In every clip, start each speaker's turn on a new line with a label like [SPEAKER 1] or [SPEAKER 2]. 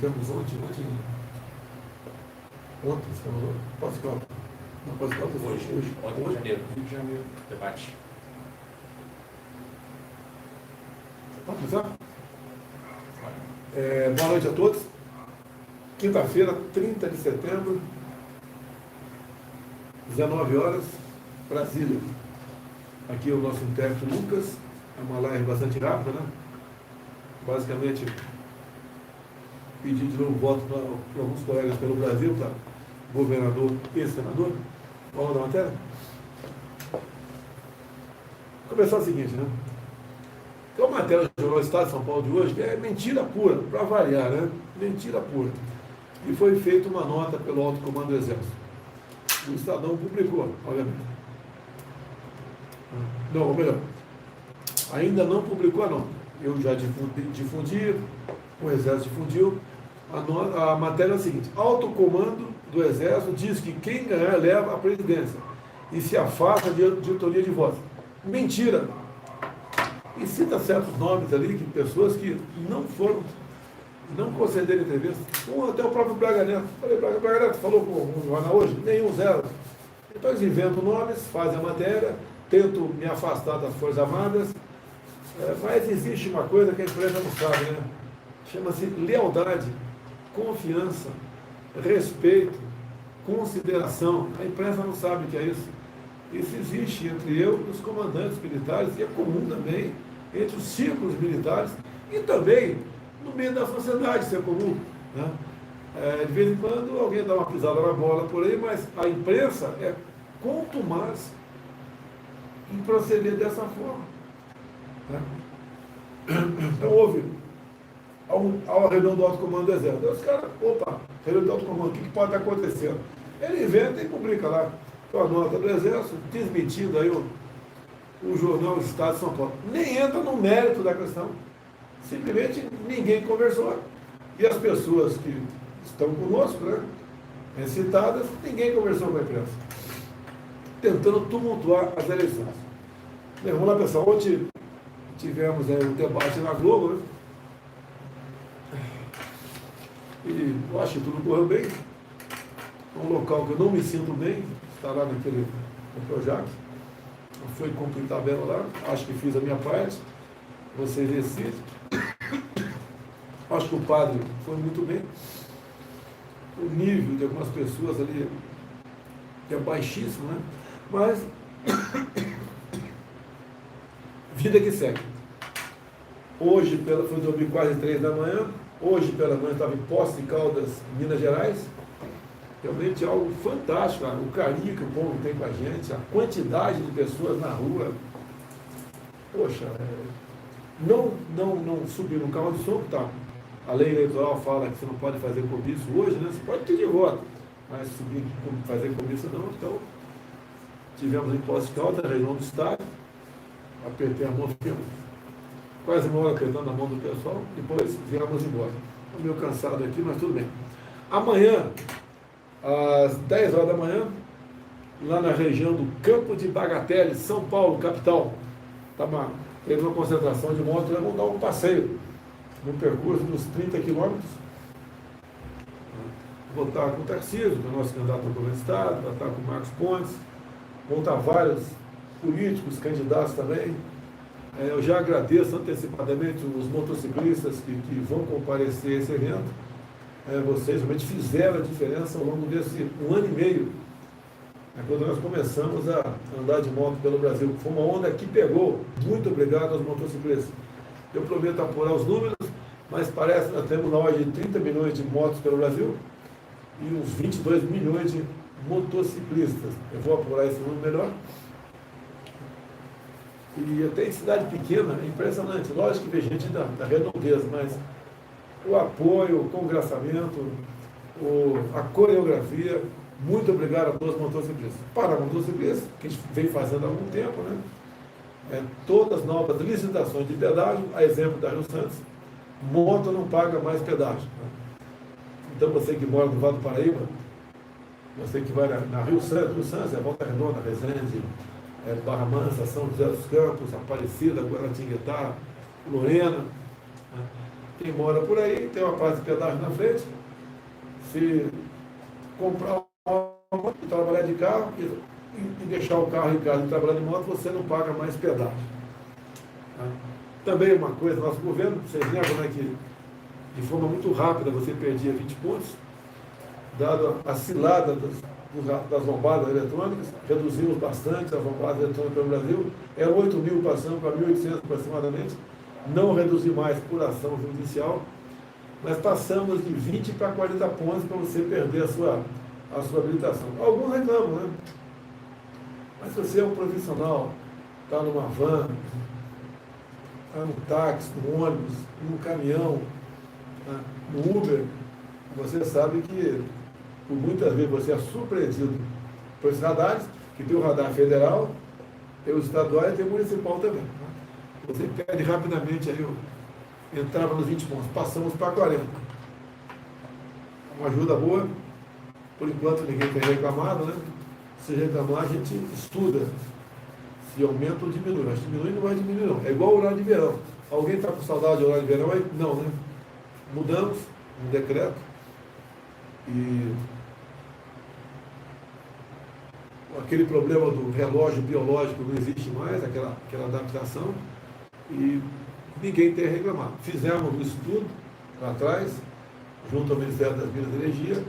[SPEAKER 1] tivemos ontem, você falou, Pós-Caldas. Não, Pós-Caldas
[SPEAKER 2] Hoje, ontem de janeiro.
[SPEAKER 1] Rio de Janeiro.
[SPEAKER 2] Debate.
[SPEAKER 1] Pode começar? Boa noite a todos. Quinta-feira, 30 de setembro, 19 horas, Brasília. Aqui é o nosso intérprete Lucas. É uma live bastante rápida, né? Basicamente, pedir de novo voto para alguns colegas pelo Brasil, para governador e senador. Vamos da matéria? Vou começar o seguinte, né? Tem uma matéria do Jornal Estado de São Paulo de hoje que é mentira pura, para variar, né? Mentira pura. E foi feita uma nota pelo Alto Comando do Exército. O Estadão publicou, obviamente. Não, ou melhor, ainda não publicou a nota. Eu já difundi, o Exército difundiu. A matéria é a seguinte: Alto Comando do Exército diz que quem ganhar leva a presidência e se afasta de diretoria de votos. Mentira! E cita certos nomes ali, que pessoas que não concederam entrevista. Até o próprio Braga Neto. Falei, Braga Neto falou com o jornal hoje? Nenhum, zero. Então eles inventam nomes, fazem a matéria, tento me afastar das Forças Armadas, mas existe uma coisa que a imprensa não sabe, né? Chama-se lealdade, confiança, respeito, consideração. A imprensa não sabe o que é isso. Isso existe entre eu e os comandantes militares, e é comum também entre os círculos militares e também no meio da sociedade, isso é comum, né? De vez em quando alguém dá uma pisada na bola por aí, mas a imprensa é contumaz em proceder dessa forma, né? Então houve a reunião do Alto Comando do Exército. Os caras, reunião do Alto Comando, o que pode estar acontecendo? Ele inventa e publica lá. Então, a nota do Exército, desmentindo aí o jornal Estado de São Paulo. Nem entra no mérito da questão. Simplesmente ninguém conversou. E as pessoas que estão conosco, né, citadas, ninguém conversou com a imprensa. Tentando tumultuar as eleições. Bem, vamos lá, pessoal. Ontem tivemos aí um debate na Globo, né? E eu acho que tudo correu bem. É um local que eu não me sinto bem, está lá no Projac. Eu fui cumprir tabela lá, acho que fiz a minha parte, vocês decidem. Acho que o padre foi muito bem. O nível de algumas pessoas ali é baixíssimo, né? Mas vida que segue. Hoje, foi dormir quase 3 da manhã. Hoje, pela manhã, estava em Poços de Caldas, Minas Gerais. Realmente é algo fantástico, cara. O carinho que o povo tem com a gente, a quantidade de pessoas na rua. Poxa, não subir no carro de som, tá? A lei eleitoral fala que você não pode fazer comício hoje, né? Você pode pedir voto, mas subir, fazer comício não. Então, tivemos em Poços de Caldas, reunião do estádio, apertei a mão, ficamos quase uma hora apertando a mão do pessoal, depois viemos embora. Estou meio cansado aqui, mas tudo bem. Amanhã, às 10 horas da manhã, lá na região do Campo de Bagatelle, São Paulo, capital, teve uma concentração de motos, vamos dar um passeio no percurso dos 30 quilômetros. Vou estar com o Tarcísio, que é o nosso candidato ao governo do Estado, vou estar com o Marcos Pontes, vão estar vários políticos, candidatos também. Eu já agradeço antecipadamente os motociclistas que vão comparecer a esse evento. Vocês realmente fizeram a diferença ao longo desse 1 ano e meio, quando nós começamos a andar de moto pelo Brasil. Foi uma onda que pegou. Muito obrigado aos motociclistas. Eu prometo apurar os números, mas parece que nós temos na ordem de 30 milhões de motos pelo Brasil e uns 22 milhões de motociclistas. Eu vou apurar esse número melhor. E até em cidade pequena, é impressionante. Lógico que vem gente da redondeza, mas o apoio, o congraçamento, a coreografia, muito obrigado a todos os motociclistas. Para motociclistas, que a gente vem fazendo há algum tempo, né? Todas as novas licitações de pedágio, a exemplo da Rio Santos, moto não paga mais pedágio, né? Então você que mora no Vale do Paraíba, você que vai na Rio Santos, Volta Redonda, Resende, Barra Mansa, São José dos Campos, Aparecida, Guaratinguetá, Lorena, né? Quem mora por aí tem uma praça de pedágio na frente. Se comprar uma moto e trabalhar de carro e deixar o carro em casa e trabalhar de moto, você não paga mais pedágio. Tá? Também uma coisa, nosso governo, vocês lembram, né, que de forma muito rápida você perdia 20 pontos, dado a cilada das lombadas eletrônicas, reduzimos bastante as lombadas eletrônicas no Brasil, eram 8 mil passando para 1.800 aproximadamente, não reduzi mais por ação judicial, mas passamos de 20 para 40 pontos para você perder a sua habilitação. Alguns reclamam, né? Mas se você é um profissional, está numa van, está no táxi, no ônibus, no caminhão, tá, no Uber, você sabe que por muitas vezes você é surpreendido por esses radares, que tem o radar federal, tem o estadual e tem o municipal também. Tá? Você perde rapidamente aí, entrava nos 20 pontos, passamos para 40. Uma ajuda boa, por enquanto ninguém tem reclamado, né? Se reclamar, a gente estuda se aumenta ou diminui. Mas diminui não vai diminuir, não. É igual o horário de verão. Alguém está com saudade do horário de verão? Aí? Não, né? Mudamos um decreto e aquele problema do relógio biológico não existe mais, aquela adaptação, e ninguém tem reclamado. Fizemos um estudo lá atrás, junto ao Ministério das Minas e Energia,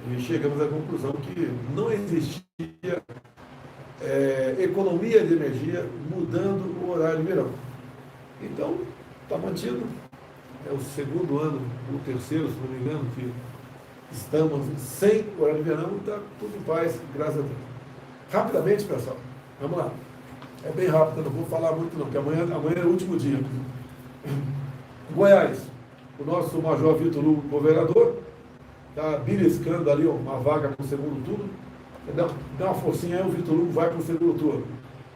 [SPEAKER 1] e chegamos à conclusão que não existia economia de energia mudando o horário de verão. Então, está mantido. É o segundo ano, o terceiro, se não me engano, que estamos sem horário de verão, está tudo em paz, graças a Deus. Rapidamente, pessoal, vamos lá. É bem rápido, eu não vou falar muito não, porque amanhã é o último dia. Goiás, o nosso Major Vitor Hugo, governador, está beliscando ali uma vaga para o segundo turno. Dá uma forcinha aí, o Vitor Hugo vai para o segundo turno.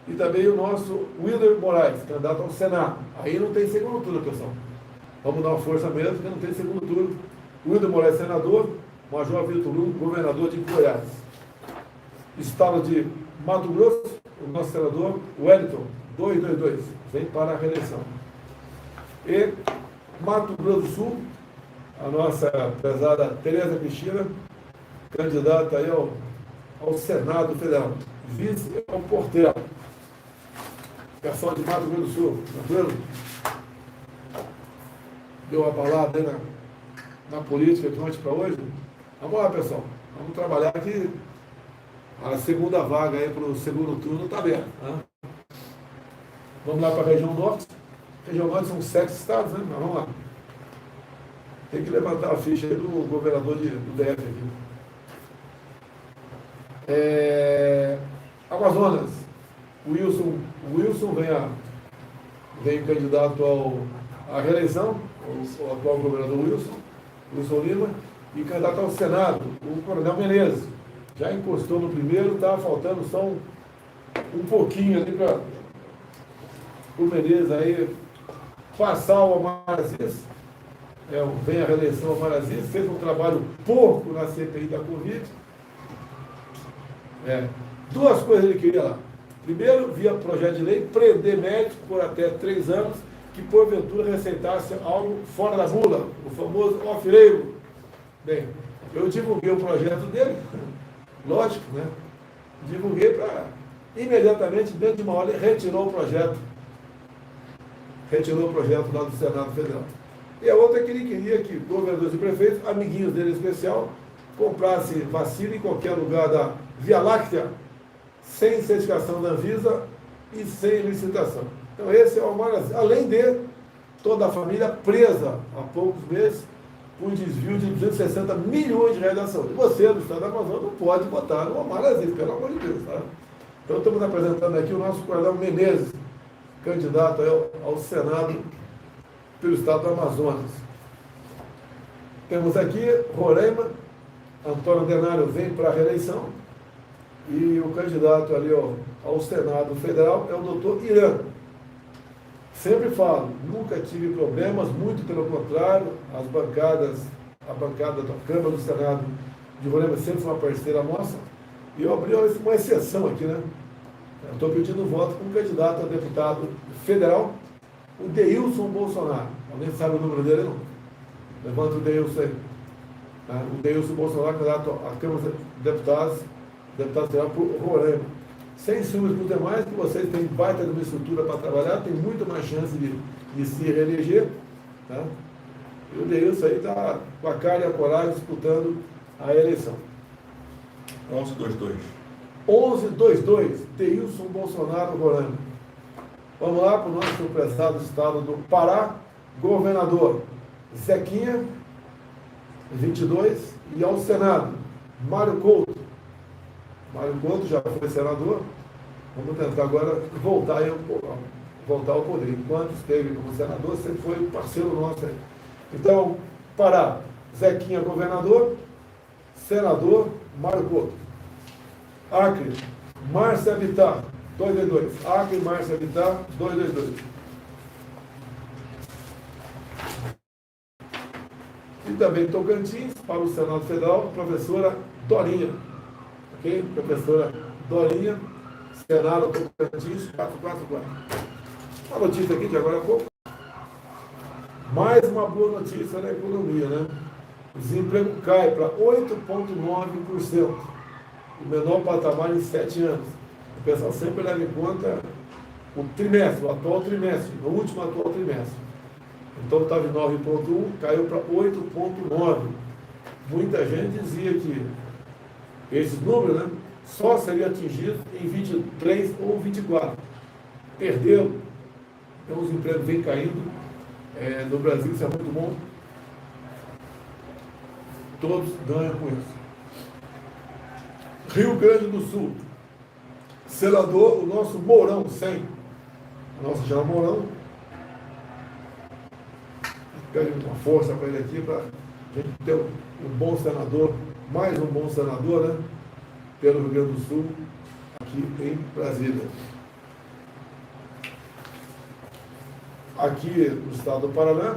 [SPEAKER 1] E também o nosso Wilder Moraes, candidato ao Senado. Aí não tem segundo turno, pessoal. Vamos dar uma força mesmo, porque não tem segundo turno. Wilder Moraes, senador. Major Vitor Hugo, governador de Goiás. Estado de Mato Grosso, o nosso senador Wellington, 222, vem para a reeleição. E Mato Grosso do Sul, a nossa prezada Tereza Cristina, candidata aí ao Senado Federal. Vice ao Portela. Pessoal de Mato Grosso do Sul, tranquilo? Deu uma balada aí na política de ontem para hoje? Vamos lá, pessoal. Vamos trabalhar aqui. A segunda vaga aí para o segundo turno está aberta. Né? Vamos lá para a região norte. A região norte são 7 estados, né? Mas vamos lá. Tem que levantar a ficha aí do governador do DF aqui. Amazonas. O Wilson vem candidato à reeleição, o atual governador Wilson Lima, e candidato ao Senado, o Coronel Menezes. Já encostou no primeiro, está faltando só um pouquinho ali para o Menezes aí passar o Omar Aziz. Vem a reeleição ao Omar Aziz, fez um trabalho porco na CPI da Covid. Duas coisas ele queria lá. Primeiro, via projeto de lei, prender médico por até 3 anos que porventura receitasse algo fora da bula, o famoso off-label. Bem, eu divulguei o projeto dele, lógico, né? Divulguei para imediatamente, dentro de uma hora, ele retirou o projeto lá do Senado Federal. E a outra é que ele queria que governadores e prefeitos, amiguinhos dele em especial, comprassem vacina em qualquer lugar da Via Láctea, sem certificação da Anvisa e sem licitação. Então esse é o maior, além de toda a família presa há poucos meses por desvio de 260 milhões de reais da saúde. Você, do Estado da Amazônia, não pode botar no Omar Aziz, pelo amor de Deus. Tá? Então estamos apresentando aqui o nosso Coronel Menezes, candidato ao Senado pelo Estado do Amazonas. Temos aqui Roraima, Antônio Denário vem para a reeleição, e o candidato ali ao Senado Federal é o doutor Irã. Sempre falo, nunca tive problemas, muito pelo contrário, a bancada da Câmara do Senado de Roraima sempre foi uma parceira nossa, e eu abri uma exceção aqui, né? Estou pedindo voto para um candidato a deputado federal O Deilson Bolsonaro. Alguém sabe o número dele, não? Levanta o Deilson aí. O Deilson Bolsonaro, candidato à Câmara de Deputados, deputado federal por Roraima. Sem sombras por demais, que vocês têm baita de uma estrutura para trabalhar, tem muito mais chance de se reeleger. Tá? E o Deilson aí está com a cara e a coragem disputando a eleição.
[SPEAKER 2] 11-22.
[SPEAKER 1] 11-22, Deilson Bolsonaro, Roraima. Vamos lá para o nosso prezado estado do Pará, governador Zequinha, 22, e ao Senado, Mário Couto. Mário Couto já foi senador, vamos tentar agora voltar ao poder. Enquanto esteve como senador, sempre foi um parceiro nosso aí. Então, Pará, Zequinha, governador, senador, Mário Couto. Acre, Márcia Bittar, 222. Acre, Márcia Bittar, 222. E também Tocantins, para o Senado Federal, professora Dorinha. Ok? Professora Dorinha, Senado Tocantins, 444. Uma notícia aqui de agora há pouco. Mais uma boa notícia na economia, né? O desemprego cai para 8,9%. O menor patamar em 7 anos. O pessoal sempre leva em conta o trimestre, o atual trimestre, o último atual trimestre. Então estava em 9,1, caiu para 8,9. Muita gente dizia que esses números, né, só seriam atingidos em 23 ou 24. Perdeu. Então os empregos vêm caindo. No Brasil isso é muito bom. Todos ganham com isso. Rio Grande do Sul. Senador, o nosso Mourão, 100. O nosso já Mourão. Pede uma força para ele aqui, para a gente ter um bom senador, mais um bom senador, né? Pelo Rio Grande do Sul, aqui em Brasília. Aqui no estado do Paraná, a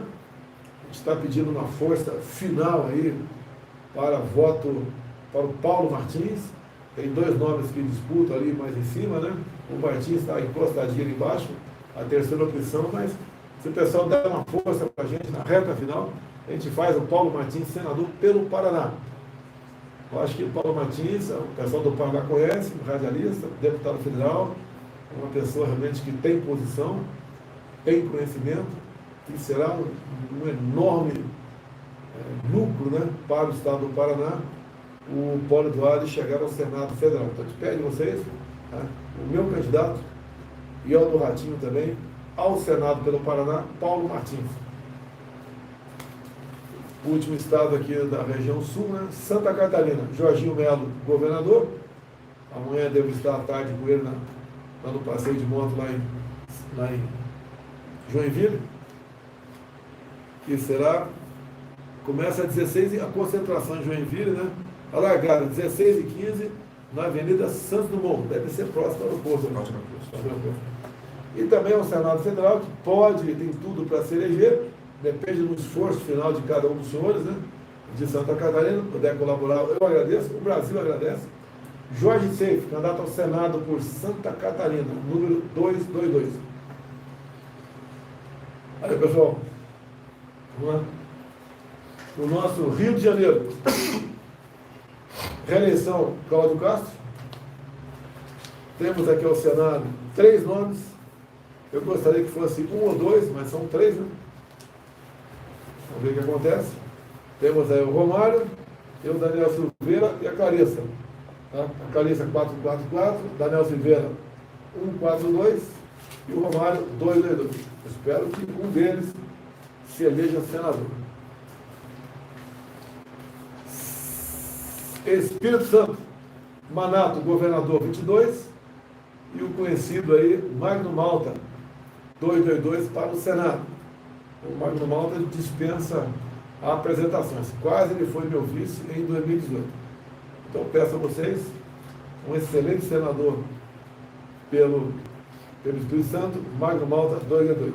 [SPEAKER 1] gente está pedindo uma força final aí para voto para o Paulo Martins. Tem 2 nomes que disputam ali mais em cima, né? O Martins está encostadinho ali embaixo, a terceira opção, mas se o pessoal der uma força para a gente na reta final, a gente faz o Paulo Martins senador pelo Paraná. Eu acho que o Paulo Martins, o pessoal do Paraná conhece, um radialista, deputado federal, uma pessoa realmente que tem posição, tem conhecimento, e será um enorme lucro, né, para o estado do Paraná, o Paulo Eduardo chegar ao Senado Federal. Então, te pede vocês, tá, o meu candidato, e ao do Ratinho também, ao Senado pelo Paraná, Paulo Martins. O último estado aqui da região sul, né? Santa Catarina, Jorginho Melo, governador. Amanhã devo estar à tarde com ele lá no passeio de moto lá em Joinville. Que será, começa às 16 a concentração em Joinville, né? A largada 16h15 na Avenida Santos Dumont, deve ser próximo ao aeroporto. E também ao Senado Federal, que pode, tem tudo para se eleger, depende do esforço final de cada um dos senhores, né? De Santa Catarina, puder colaborar, eu agradeço, o Brasil agradece. Jorge Seif, candidato ao Senado por Santa Catarina, número 222. Aí, pessoal, vamos lá. O nosso Rio de Janeiro, reeleição Cláudio Castro. Temos aqui ao Senado 3 nomes. Eu gostaria que fosse 1 ou 2, mas são 3, né? Vamos ver o que acontece. Temos aí o Romário, o Daniel Silveira e a Clarissa. Tá? A Clarissa 444, Daniel Silveira 142 e o Romário 222. Espero que um deles se eleja senador. Espírito Santo, Manato, governador 22, e o conhecido aí, Magno Malta, 222 para o Senado. O Magno Malta dispensa apresentações. Quase ele foi meu vice em 2018. Então peço a vocês um excelente senador pelo Espírito Santo, Magno Malta 222.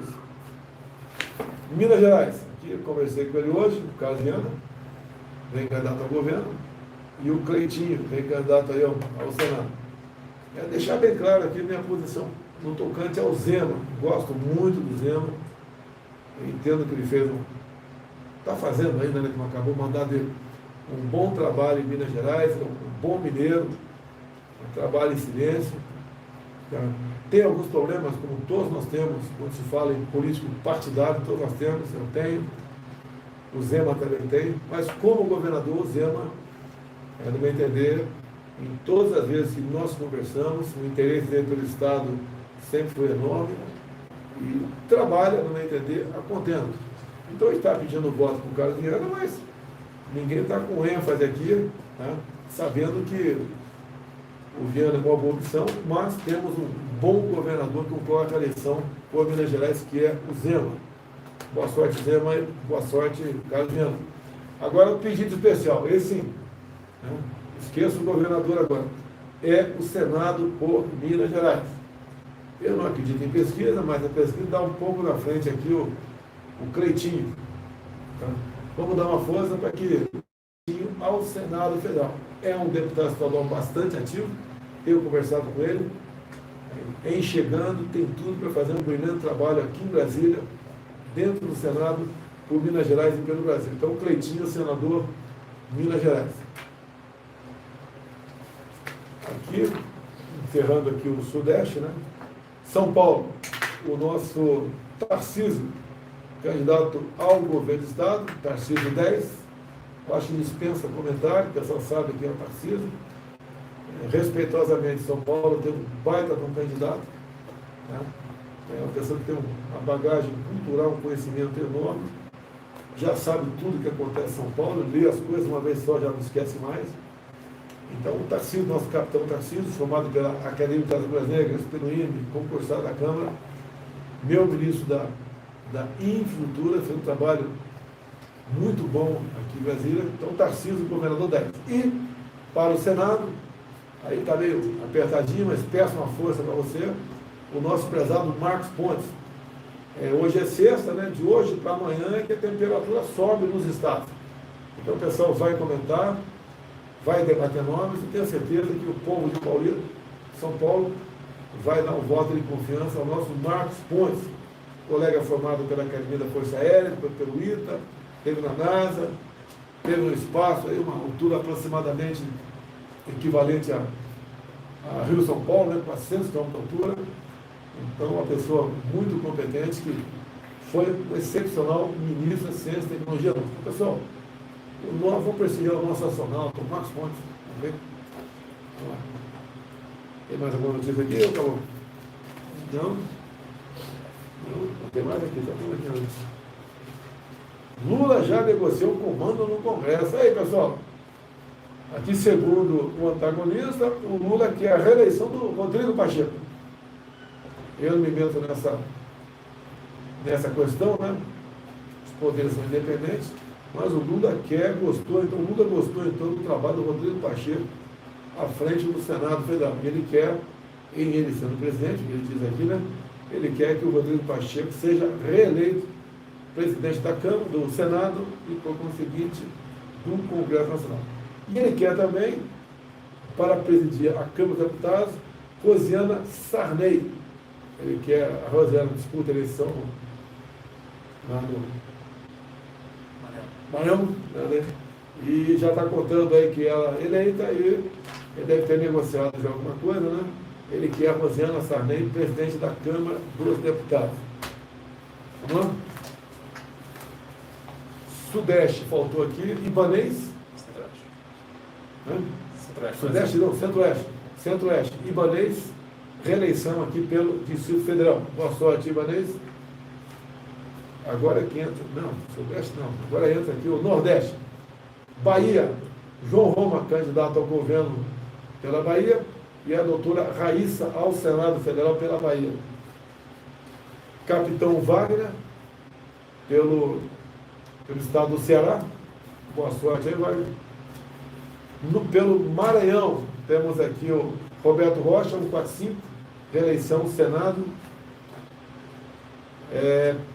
[SPEAKER 1] Minas Gerais, aqui eu conversei com ele hoje, o Casiano, vem candidato ao governo, e o Cleitinho, vem candidato aí ao Senado. Deixar bem claro aqui minha posição no tocante ao Zema. Gosto muito do Zema, Eu entendo que ele fez está fazendo ainda, né, que não acabou o mandato dele, um bom trabalho em Minas Gerais, é um bom mineiro, um trabalho em silêncio. Tá? Tem alguns problemas, como todos nós temos, quando se fala em político partidário, todos nós temos, eu tenho, o Zema também tem, mas como governador, o Zema, no meu entender, em todas as vezes que nós conversamos, o interesse dele pelo Estado sempre foi enorme e trabalha, no meu entender, a contento. Então ele está pedindo voto para o Carlos Viana, mas ninguém está com ênfase aqui, tá? Sabendo que o Viana é uma boa opção, mas temos um bom governador que concorre à eleição por Minas Gerais, que é o Zema. Boa sorte, Zema, e boa sorte, Carlos Viana. Agora, o pedido especial, esse sim, né? Esqueça o governador agora, é o Senado por Minas Gerais. Eu não acredito em pesquisa, mas a pesquisa dá um pouco na frente aqui o Cleitinho. Tá? Vamos dar uma força para que ao Senado Federal. É um deputado estadual bastante ativo, tenho conversado com ele, chegando, tem tudo para fazer um brilhante trabalho aqui em Brasília, dentro do Senado, por Minas Gerais e pelo Brasil. Então, o Cleitinho, senador Minas Gerais. Aqui, encerrando aqui o Sudeste, né? São Paulo, o nosso Tarcísio, candidato ao governo do Estado, Tarcísio 10, eu acho que dispensa comentário, o pessoal sabe quem é o Tarcísio. Respeitosamente, São Paulo tem um baita de um candidato, né? É uma pessoa que tem uma bagagem cultural, um conhecimento enorme, já sabe tudo que acontece em São Paulo, lê as coisas uma vez só, já não esquece mais. Então, o Tarcísio, nosso capitão Tarcísio, formado pela Academia das Águas Negras, pelo INE, concursado da Câmara, meu ministro da Infraestrutura, fez um trabalho muito bom aqui em Brasília. Então, Tarcísio, governador 10. E, para o Senado, aí está meio apertadinho, mas peço uma força para você, o nosso prezado Marcos Pontes. Hoje é sexta, né? De hoje para amanhã é que a temperatura sobe nos estados. Então, o pessoal vai comentar, vai debater nomes, e tenho certeza que o povo de Paulista, São Paulo, vai dar um voto de confiança ao nosso Marcos Pontes, colega formado pela Academia da Força Aérea, pelo ITA, teve na NASA, teve no espaço, aí uma altura aproximadamente equivalente a Rio-São Paulo, né, 400 km de altura. Então, uma pessoa muito competente, que foi um excepcional ministro da Ciência e Tecnologia. Então, pessoal, vamos prestigiar o nosso astronauta, o Marcos Pontes. Vamos ver? Vamos lá. Tem mais alguma notícia aqui? Ou acabou? Não? Não tem mais aqui, já tem aqui antes. Lula já negociou o comando no Congresso. Aí, pessoal, aqui, segundo o antagonista, o Lula quer a reeleição do Rodrigo Pacheco. Eu não me meto nessa questão, né? Os poderes são independentes, mas o Lula gostou então do trabalho do Rodrigo Pacheco à frente do Senado Federal. E ele quer, ele sendo presidente, ele diz aqui, né? Ele quer que o Rodrigo Pacheco seja reeleito presidente da Câmara, do Senado e, por conseguinte, do Congresso Nacional. E ele quer também, para presidir a Câmara dos Deputados, Rosiana Sarney. Ele quer, a Rosiana disputa a eleição lá no Maranhão, né? E já está contando aí que ela é eleita, e ele deve ter negociado já alguma coisa, né? Ele quer a Rosiana Sarney, presidente da Câmara dos Deputados. Vamos lá? Sudeste, faltou aqui, Ibanez. Centro-Oeste. Sudeste não, Centro-Oeste. Centro-Oeste, Ibanez, reeleição aqui pelo Distrito Federal. Boa sorte, Ibanez. Agora que entra, não, Sudeste não, agora entra aqui o Nordeste. Bahia, João Roma, candidato ao governo pela Bahia, e a doutora Raíssa ao Senado Federal pela Bahia. Capitão Wagner, pelo estado do Ceará. Boa sorte aí, Wagner. Pelo Maranhão, temos aqui o Roberto Rocha, 145, reeleição Senado.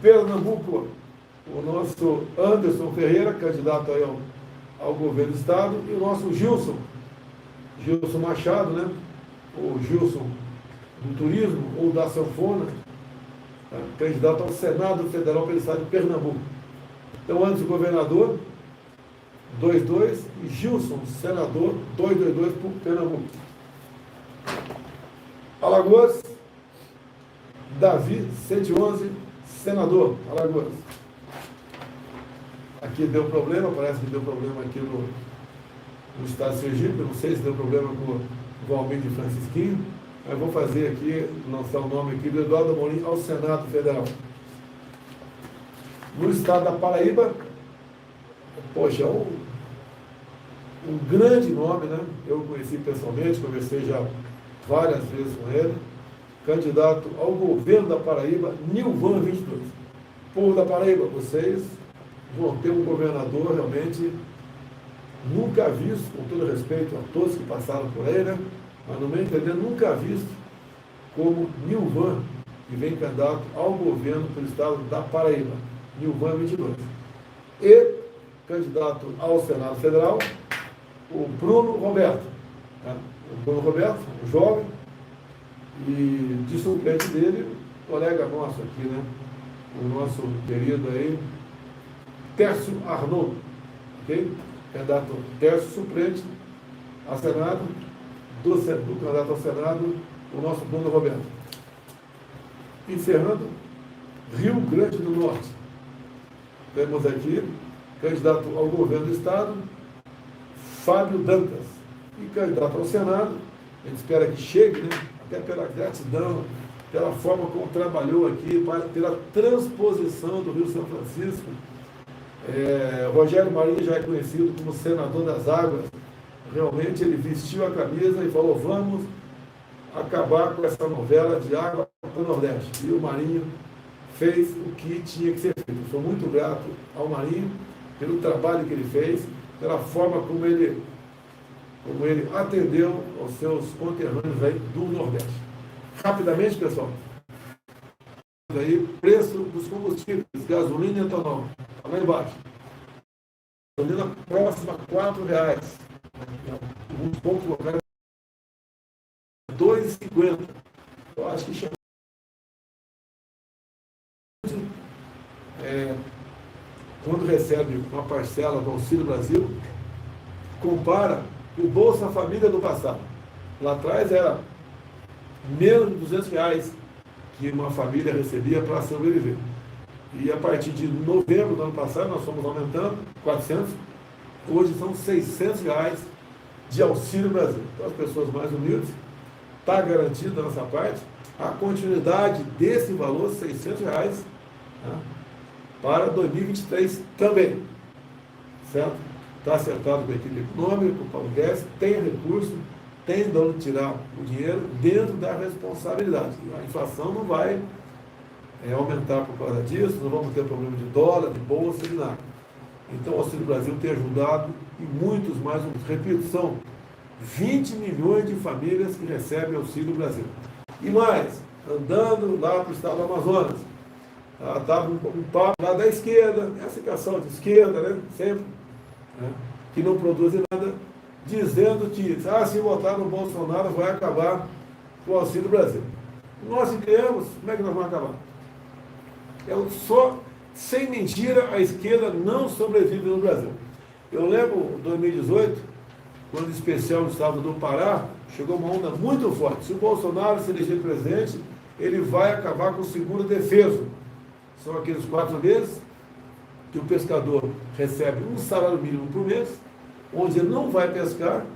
[SPEAKER 1] Pernambuco, o nosso Anderson Ferreira, candidato aí ao governo do estado, e o nosso Gilson Machado, né? O Gilson do turismo ou da sanfona, tá? Candidato ao Senado Federal pelo estado de Pernambuco. Então, antes o governador, 2-2, e Gilson, senador, 2-2-2 por Pernambuco. Alagoas, Davi, 111, senador, Alagoas. Aqui deu problema, parece que deu problema aqui no estado de Sergipe, eu não sei se deu problema com o Valmir de Francisquinho, mas vou fazer aqui, lançar o nome aqui do Eduardo Amorim ao Senado Federal. No estado da Paraíba, poxa, um grande nome, né? Eu conheci pessoalmente, conversei já várias vezes com ele, candidato ao governo da Paraíba, Nilvan 22. Povo da Paraíba, vocês vão ter um governador realmente nunca visto, com todo respeito a todos que passaram por ele, né? Mas no meu entender, nunca visto como Nilvan, que vem candidato ao governo pelo estado da Paraíba, Nilvan 22. E candidato ao Senado Federal, o Bruno Roberto. Tá? O Bruno Roberto, um jovem, e de suplente dele, colega nosso aqui, né? O nosso querido aí, Tércio Arnaud, ok? Candidato Tércio, suplente a Senado, do candidato ao Senado, o nosso Bruno Roberto. Encerrando, Rio Grande do Norte. Temos aqui, candidato ao governo do Estado, Fábio Dantas. E candidato ao Senado, a gente espera que chegue, né? Até pela gratidão, pela forma como trabalhou aqui, pela transposição do Rio São Francisco. Rogério Marinho já é conhecido como senador das águas. Realmente ele vestiu a camisa e falou, vamos acabar com essa novela de água para o Nordeste. E o Marinho fez o que tinha que ser feito. Eu sou muito grato ao Marinho pelo trabalho que ele fez, pela forma como ele atendeu aos seus conterrâneos aí do Nordeste. Rapidamente, pessoal, aí, preço dos combustíveis, gasolina e etanol, está lá embaixo. Gasolina próxima a R$4. Uns poucos locais, R$2,50. Eu acho que chama. Quando recebe uma parcela do Auxílio Brasil, compara o Bolsa Família do passado. Lá atrás era menos de R$200 que uma família recebia para sobreviver. E a partir de novembro do ano passado, nós fomos aumentando, 400, hoje são R$600 de Auxílio Brasil. Então, as pessoas mais humildes, está garantida da nossa parte a continuidade desse valor, R$600, né, para 2023 também. Certo? Está acertado com a equipe econômica, com o Paulo Guedes, tem recurso, tem de onde tirar o dinheiro dentro da responsabilidade. A inflação não vai aumentar por causa disso, não vamos ter problema de dólar, de bolsa, de nada. Então o Auxílio Brasil tem ajudado e muitos mais, repito, são 20 milhões de famílias que recebem Auxílio Brasil. E mais, andando lá para o estado do Amazonas, estava um papo lá da esquerda, essa questão de esquerda, né, sempre, né, que não produzem nada, dizendo que se votar no Bolsonaro vai acabar com o Auxílio Brasil. Nós criamos, como é que nós vamos acabar? Só, sem mentira, a esquerda não sobrevive no Brasil. Eu lembro 2018, quando o especial no estado do Pará, chegou uma onda muito forte. Se o Bolsonaro se eleger presidente, ele vai acabar com o seguro defeso. São aqueles 4 meses que o pescador recebe um salário mínimo por mês, onde ele não vai pescar,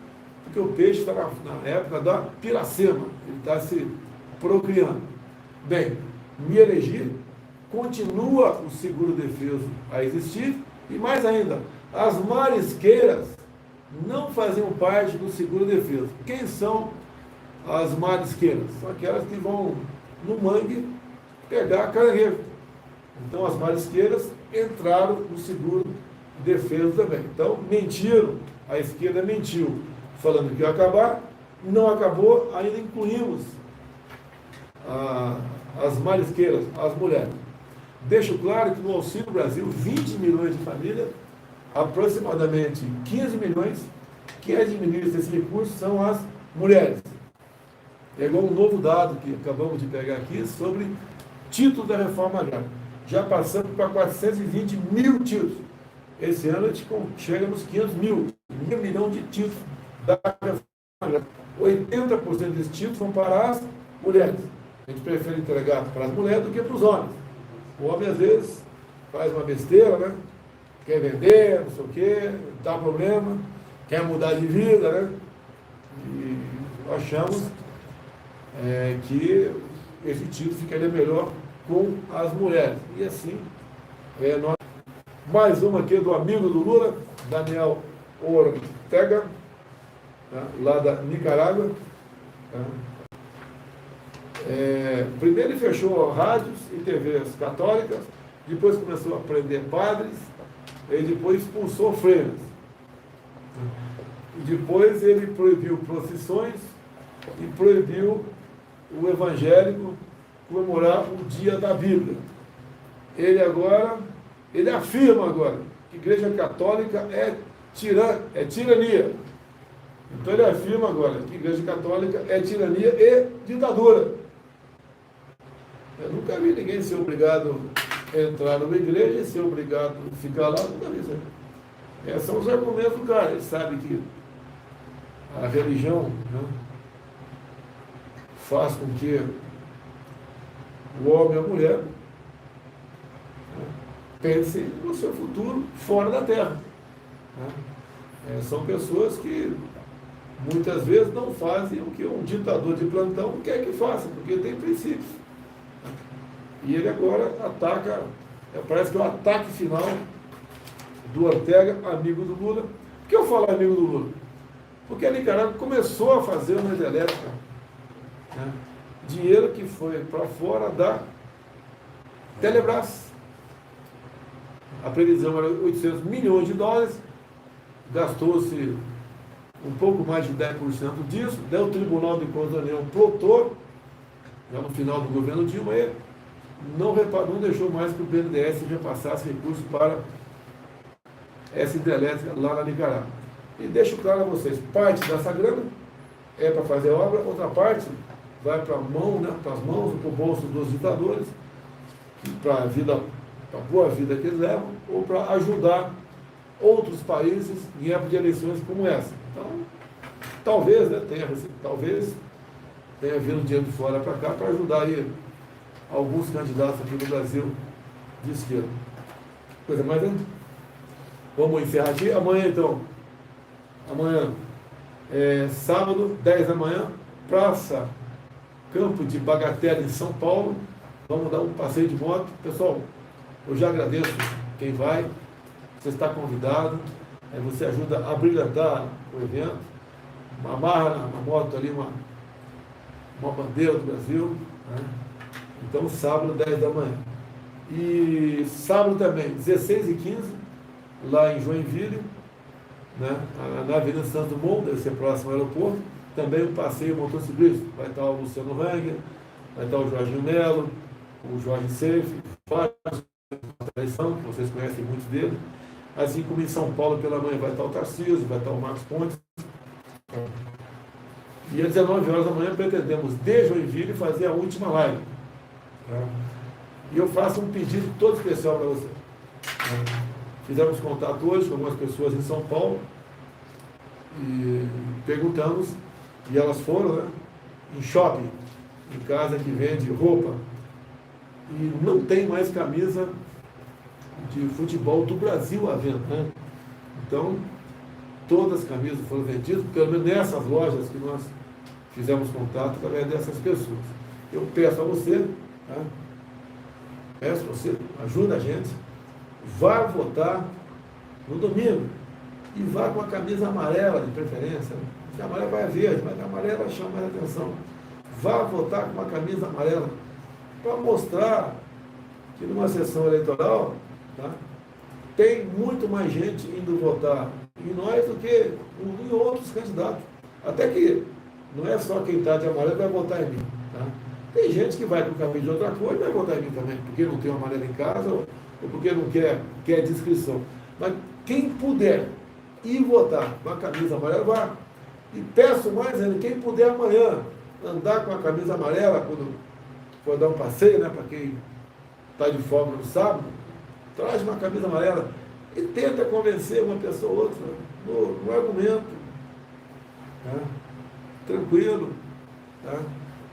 [SPEAKER 1] porque o peixe está na época da piracema, ele está se procriando. Bem, me elegi, continua o seguro defeso a existir, e mais ainda, as marisqueiras não faziam parte do seguro defeso. Quem são as marisqueiras? São aquelas que vão no mangue pegar caranguejo. Então as marisqueiras entraram no seguro defeso também. Então mentiram, a esquerda mentiu, falando que ia acabar, não acabou, ainda incluímos as marisqueiras, as mulheres. Deixo claro que no Auxílio Brasil, 20 milhões de famílias, aproximadamente 15 milhões, quem administra esse recurso são as mulheres. Pegou um novo dado que acabamos de pegar aqui sobre títulos da reforma agrária. Já passamos para 420 mil títulos. Esse ano a gente chega nos 500 mil, meio milhão de títulos da reforma agrária. 80% desses títulos são para as mulheres. A gente prefere entregar para as mulheres do que para os homens. O homem, às vezes, faz uma besteira, né? Quer vender, não sei o quê, dá problema, quer mudar de vida, né? E achamos que esse título ficaria melhor com as mulheres. E assim, nós... mais uma aqui do amigo do Lula, Daniel Ortega, tá? Lá da Nicarágua. Tá? Primeiro ele fechou rádios e TVs católicas, depois começou a prender padres, e depois expulsou freiras. E depois ele proibiu procissões e proibiu o evangélico comemorar o dia da Bíblia. Ele afirma agora que a Igreja Católica é tirania. Então ele afirma agora que a Igreja Católica é tirania e ditadura. Eu nunca vi ninguém ser obrigado a entrar numa igreja e ser obrigado a ficar lá, nunca vi isso. Esses são os argumentos do cara. Ele sabe que a religião, né, faz com que o homem e a mulher, né, pensem no seu futuro fora da terra. Né? São pessoas que muitas vezes não fazem o que um ditador de plantão quer que faça, porque tem princípios. E ele agora ataca, parece que é o ataque final do Ortega, amigo do Lula. Por que eu falo amigo do Lula? Porque a Nicarágua começou a fazer uma hidrelétrica, né? Dinheiro que foi para fora da Telebrás. A previsão era 800 milhões de dólares, gastou-se um pouco mais de 10% disso, daí o Tribunal de Contas da União plotou, já no final do governo Dilma, e não deixou mais que o BNDES repassasse recursos para essa hidrelétrica lá na Nicarágua. E deixo claro a vocês, parte dessa grana é para fazer a obra, outra parte vai para as mãos, para o bolso dos ditadores, para a boa vida que eles levam, ou para ajudar outros países em época de eleições como essa. Então, talvez tenha vindo dinheiro de fora para cá para ajudar aí alguns candidatos aqui no Brasil de esquerda. Coisa mais, né? Vamos encerrar aqui. Amanhã, então. Amanhã, sábado, 10 da manhã, Praça Campo de Bagatella, em São Paulo. Vamos dar um passeio de moto. Pessoal, eu já agradeço quem vai. Você está convidado. Você ajuda a brilhantar o evento. Amarra na moto ali uma bandeira do Brasil. Né? Então, sábado, 10 da manhã. E sábado também, 16h15, lá em Joinville, né? Na Avenida Santos Dumont, deve ser próximo ao aeroporto, também um passeio motociclista. Vai estar o Luciano Hang, vai estar o Jorginho Melo, o Jorge Seife, vários que vocês conhecem muitos deles. Assim como em São Paulo pela manhã vai estar o Tarcísio, vai estar o Marcos Pontes. E às 19 horas da manhã pretendemos, de Joinville, fazer a última live. E eu faço um pedido todo especial para você. Fizemos contato hoje com algumas pessoas em São Paulo e perguntamos, e elas foram, né, em shopping, em casa que vende roupa, e não tem mais camisa de futebol do Brasil à venda, né? Então, todas as camisas foram vendidas, pelo menos nessas lojas que nós fizemos contato através dessas pessoas. Eu peço a você, tá? Peço a você, ajuda a gente, vá votar no domingo e vá com a camisa amarela de preferência. A amarela vai verde, mas a amarela chama mais atenção. Vá votar com uma camisa amarela para mostrar que numa sessão eleitoral, tá, tem muito mais gente indo votar em nós do que em outros candidatos. Até que não é só quem está de amarelo que vai votar em mim. Tá? Tem gente que vai com o cabelo de outra cor e vai votar em mim também, porque não tem uma amarelo em casa ou porque não quer descrição. Mas quem puder ir votar com a camisa amarela, vá. E peço mais ainda, quem puder amanhã andar com a camisa amarela, quando for dar um passeio, né, para quem está de folga no sábado, traz uma camisa amarela e tenta convencer uma pessoa ou outra no argumento. Tá? Tranquilo. Tá?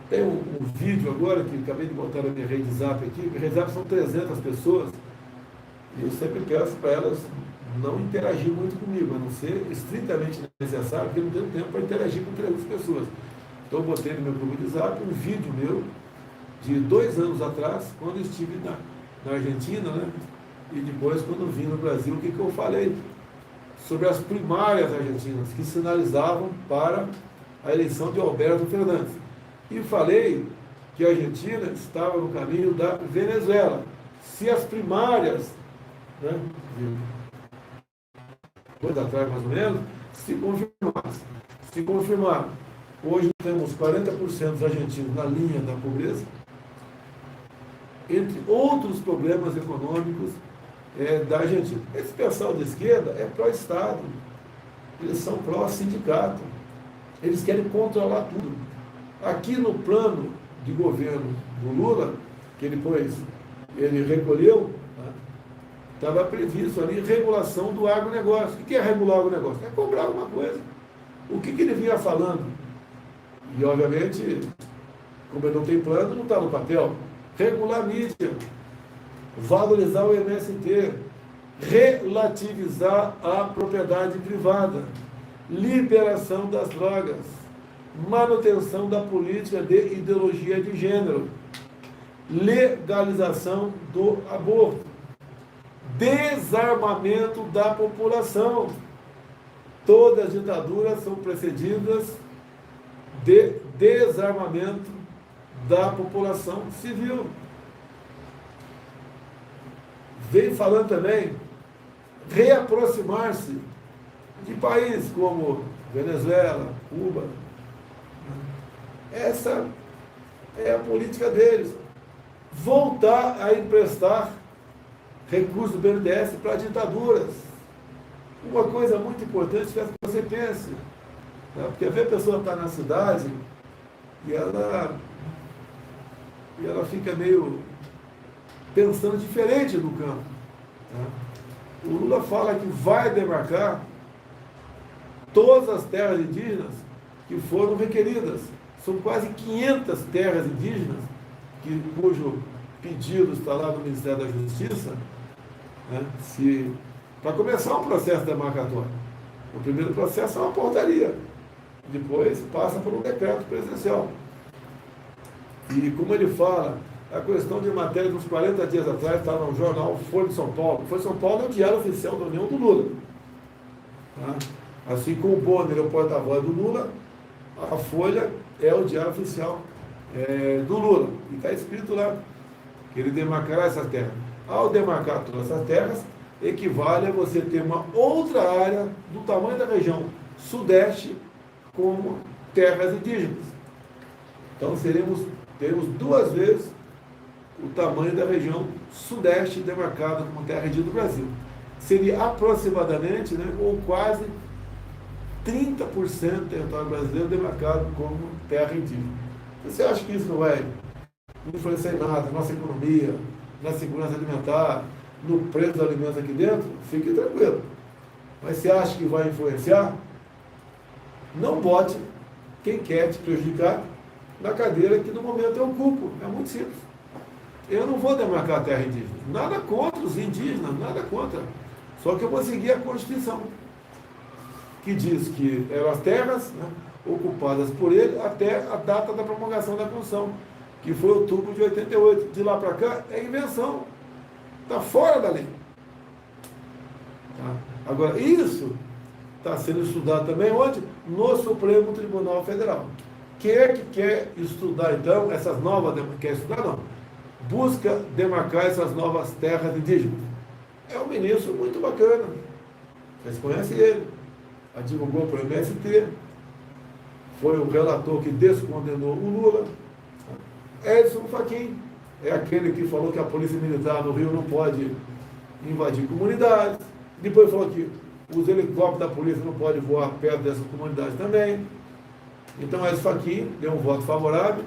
[SPEAKER 1] Tem um vídeo agora que acabei de botar na minha rede Zap aqui, que rede Zap são 300 pessoas, e eu sempre peço para elas não interagir muito comigo, a não ser estritamente necessário, porque eu não tenho tempo para interagir com 300 pessoas. Então eu botei no meu grupo de Zap um vídeo meu de 2 anos atrás, quando eu estive na Argentina, né? E depois, quando vim no Brasil, o que eu falei? Sobre as primárias argentinas, que sinalizavam para a eleição de Alberto Fernandes. E falei que a Argentina estava no caminho da Venezuela. Se as primárias, né, depois atrás mais ou menos, se confirmar, hoje temos 40% dos argentinos na linha da pobreza, entre outros problemas econômicos da Argentina. Esse pessoal da esquerda é pró-Estado, eles são pró-sindicato, eles querem controlar tudo. Aqui no plano de governo do Lula, que depois ele recolheu, estava previsto ali regulação do agronegócio. O que é regular o agronegócio? É cobrar alguma coisa. O que ele vinha falando? E, obviamente, como ele não tem plano, não está no papel. Regular a mídia, valorizar o MST, relativizar a propriedade privada, liberação das drogas, manutenção da política de ideologia de gênero, legalização do aborto, desarmamento da população. Todas as ditaduras são precedidas de desarmamento da população civil. Vem falando também reaproximar-se de países como Venezuela, Cuba. Essa é a política deles. Voltar a emprestar recursos do BNDES para ditaduras. Uma coisa muito importante é que você pense. Tá? Porque às vezes a pessoa está na cidade e ela fica meio pensando diferente do campo. Tá? O Lula fala que vai demarcar todas as terras indígenas que foram requeridas. São quase 500 terras indígenas, cujo pedido está lá no Ministério da Justiça, né, para começar um processo demarcatório. O primeiro processo é uma portaria, depois passa por um decreto presidencial. E como ele fala, a questão de matéria dos 40 dias atrás está no jornal Folha de São Paulo. Folha de São Paulo é o diário oficial da União do Lula. Tá? Assim como o Bonner é o porta-voz do Lula, a Folha é o diário oficial do Lula. E está escrito lá que ele demarcará essas terras. Ao demarcar todas essas terras, equivale a você ter uma outra área do tamanho da região sudeste como terras indígenas. Então teremos 2 vezes o tamanho da região sudeste demarcada como terra indígena do Brasil. Seria aproximadamente, né, ou quase 30% do território brasileiro demarcado como terra indígena. Você acha que isso não vai influenciar em nada na nossa economia, na segurança alimentar, no preço dos alimentos aqui dentro? Fique tranquilo. Mas você acha que vai influenciar? Não bote quem quer te prejudicar na cadeira que no momento eu ocupo. É muito simples. Eu não vou demarcar a terra indígena. Nada contra os indígenas, nada contra. Só que eu vou seguir a Constituição, que diz que eram as terras, né, ocupadas por ele até a data da promulgação da Constituição, que foi outubro de 88. De lá para cá é invenção. Está fora da lei. Tá? Agora, isso está sendo estudado também onde? No Supremo Tribunal Federal. Quem é que quer estudar, então, essas novas... Quer estudar, não. Busca demarcar essas novas terras indígenas. É um ministro muito bacana. Vocês conhecem ele. Advogou para o MST. Foi o relator que descondenou o Lula. Edson Fachin. É aquele que falou que a Polícia Militar no Rio não pode invadir comunidades. Depois falou que os helicópteros da polícia não podem voar perto dessas comunidades também. Então, Edson Fachin deu um voto favorável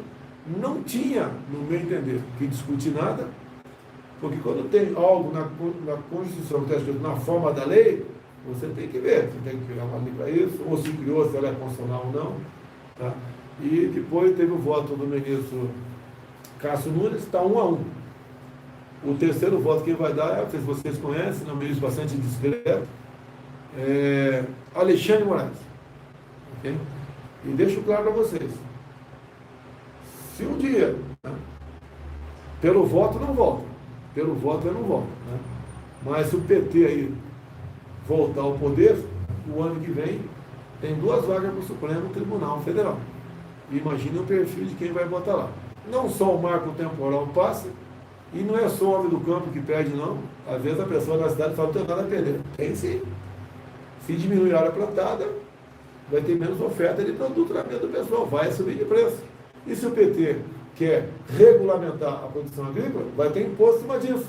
[SPEAKER 1] não tinha, no meu entender, que discutir nada, porque quando tem algo na Constituição que está escrito na forma da lei, você tem que ver, você tem que criar uma lei para isso, ou se criou, se ela é constitucional ou não. Tá? E depois teve o voto do ministro Cássio Nunes, está 1-1. O terceiro voto quem vai dar, não sei se vocês conhecem, é um ministro bastante discreto, Alexandre Moraes. Okay? E deixo claro para vocês, se um dia, né, pelo voto não volta, pelo voto eu não volto, né? Mas se o PT aí voltar ao poder, o ano que vem tem 2 vagas para o Supremo Tribunal Federal. Imagine o perfil de quem vai votar lá. Não só o marco temporal passa, e não é só o homem do campo que perde, não. Às vezes a pessoa na cidade fala, não tem nada a perder. Tem sim. Se diminuir a área plantada, vai ter menos oferta de produto na mesa do pessoal, vai subir de preço. E se o PT quer regulamentar a produção agrícola, vai ter imposto em cima disso.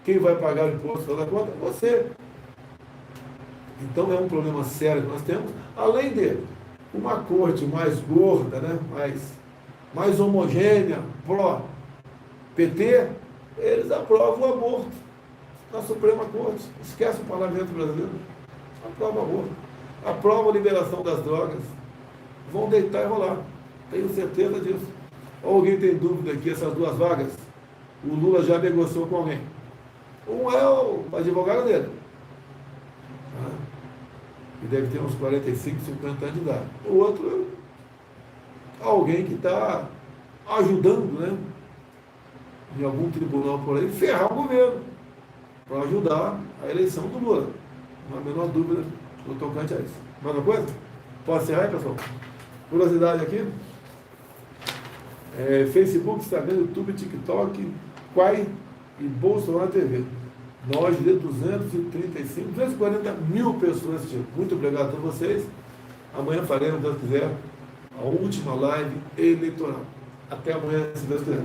[SPEAKER 1] Quem vai pagar o imposto da conta? Você. Então é um problema sério que nós temos, além de uma corte mais gorda, né? mais homogênea, pró-PT, eles aprovam o aborto na Suprema Corte. Esquece o parlamento brasileiro. Aprova o aborto. Aprova a liberação das drogas. Vão deitar e rolar. Tenho certeza disso. Ou alguém tem dúvida que essas 2 vagas, o Lula já negociou com alguém? Um é o advogado dele. E deve ter uns 45, 50 anos de idade. O outro é alguém que está ajudando, né, em algum tribunal por aí, ferrar o governo, para ajudar a eleição do Lula. Não há a menor dúvida no tocante a isso. Mais uma coisa? Posso encerrar aí, pessoal? Curiosidade aqui. Facebook, Instagram, YouTube, TikTok, Quai e Bolsonaro TV. Nós de 240 mil pessoas assistindo. Muito obrigado a vocês. Amanhã faremos, se Deus quiser, a última live eleitoral. Até amanhã, se Deus quiser.